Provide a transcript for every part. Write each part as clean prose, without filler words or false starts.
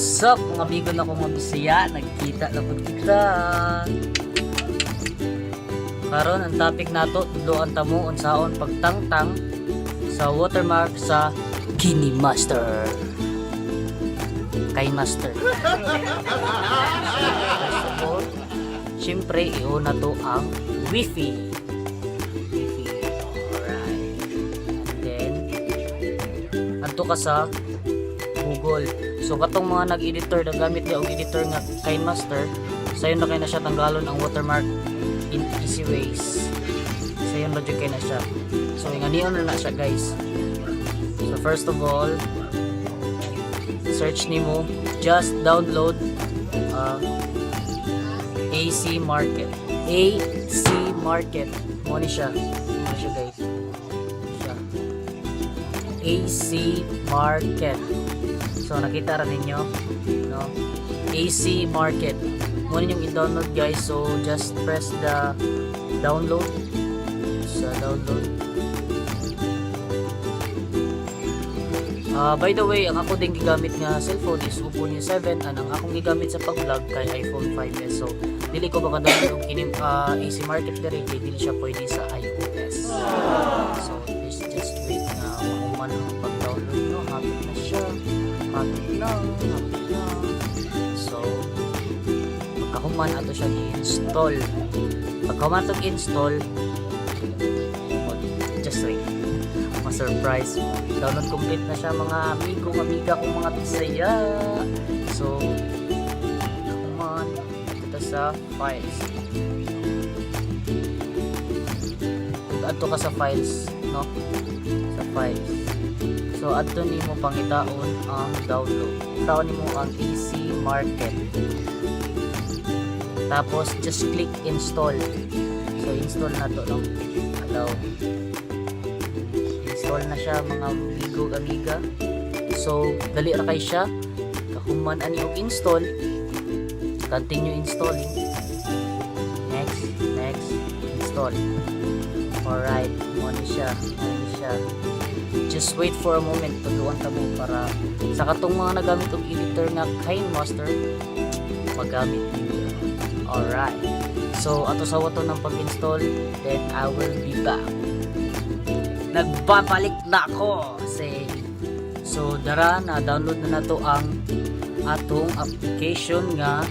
What's up mga amigo na kong mabisaya? Nagkita na po kita. Karon ang topic nato tudloan tamo unsaon pagtangtang sa watermark sa Kini Master. Kay Master. First of all, syempre iuna to ang Wi-Fi. Alright. And then adto ka sa Google. So katong mga nag-editor na gamit niya og editor nga kay Master, sayon na kay na siya tanggalon ang watermark in easy ways. Sayon na jud kay na siya. So inganion na siya guys. So first of all, search nimo, just download AC Market. AC Market. Mo ni siya. Mo siya guys. Siya. AC Market. So nakita ra ninyo, no? AC Market. Mo ninyong i-download guys. So just press the download. Sa download. By the way, ang ako din gigamit nga cellphone is Oppo New 7 and ang akong gigamit sa pag-vlog kay iPhone 5s. So dili ko maka-download yung kinim AC Market diri kay dili siya pwede sa iOS. So please just wait na mahuman ang pag-download no. Hapit na siya. Hapit na. So pagkahuman ato siya i-install. Pagkahuman itong install, just wait. Ma-surprise mo. Download complete na siya mga amiga kong mga bisaya. So pagkahuman ito sa files. Ato ka sa files, no? Sa files. So adto nimo pangitaon ang download. Taon nimo ang AC Market. Tapos just click install. So install na to, no? Allow. Install na siya mga amiga. So dali ra kay siya. Kahuman ani og install. Continue installing. Next, install. Alright, mo ni siya. Just wait for a moment tuduan ta mo para sa katong mga nagamit og editor nga kay Master magamit ninyo. Alright. So ato sa wato ng pag-install, then I will be back. Nagbabalik na ako. So dara na download na nato ang atong application nga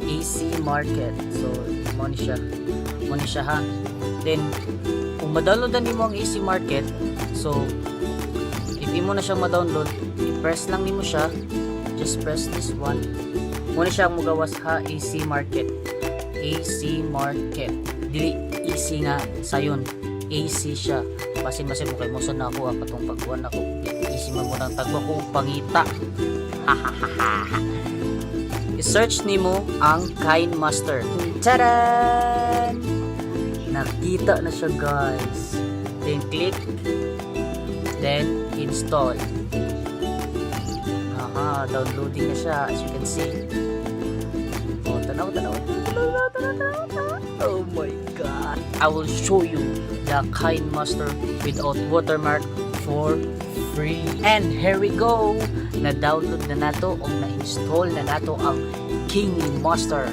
AC Market. So mo ni siya ha. Then kung ma-download na nimo ang AC Market, so if imo na siya ma-download, i-press lang nimo siya, just press this one. Muna siya mo gawas ha, AC Market. Dili easy nga sayon. AC siya. Masin mo kay mo na ako katong pagkuan ako. Easy man mo nang tagwa ko pangita. I-search nimo ang Kind Master. Taran! Nakita na siya guys. Then click, then install. Downloading na siya as you can see. Oh, tanaw. Oh my god. I will show you the Kind Master without watermark for free. And here we go. Na-download na nato o na-install na nato ang Kini Master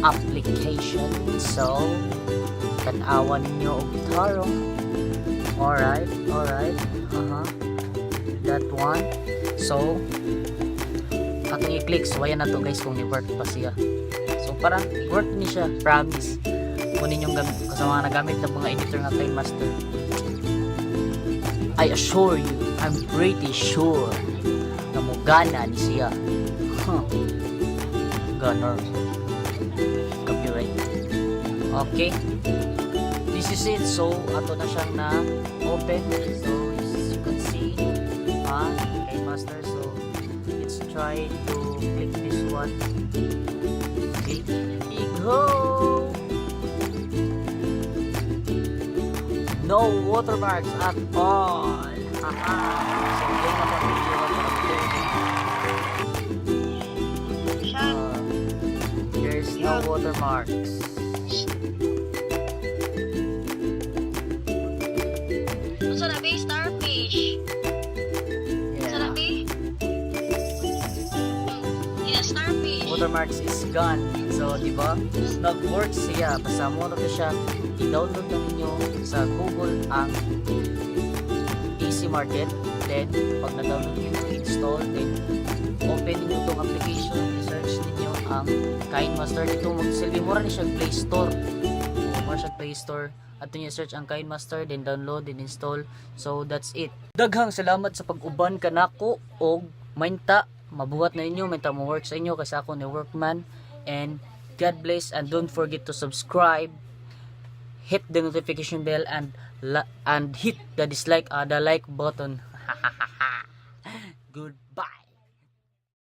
application. So tanawan ninyo og tarong. Alright. That one. So atong i-click. So ayan na to guys kung ni-work pa siya. So parang work ni siya. Promise. Kung ninyong gamit kasama na nagamit ng mga editor nga kay Master, I assure you, I'm pretty sure na mugana ni siya. Gunner. Copyright. Okay. This is it. So ato na siyang na open. So as you can see kay Master. So let's try to click this one. Click. Go! No watermarks at all. Haha. So yan na there's no watermarks. Sa nabi starfish. Yeah. Sa nabi watermarks is gone. So, di ba? Nag-work siya. Basta mo na siya. I-download na ninyo sa Google ang Easy Market. Then, pag na-download nyo, install. Then, open niyo itong application. I-search niyo ang KineMaster. Ito, magsilbi mo rin siya Play Store. Mo siya Play Store. At niyo search ang KineMaster. Then, download. Then, install. So, that's it. Daghang salamat sa pag-uban kanako og mainta mabuhat na inyo, mainta mo work sa inyo kasi ako ni workman, and God bless, and don't forget to subscribe, hit the notification bell, and hit the like button. Good.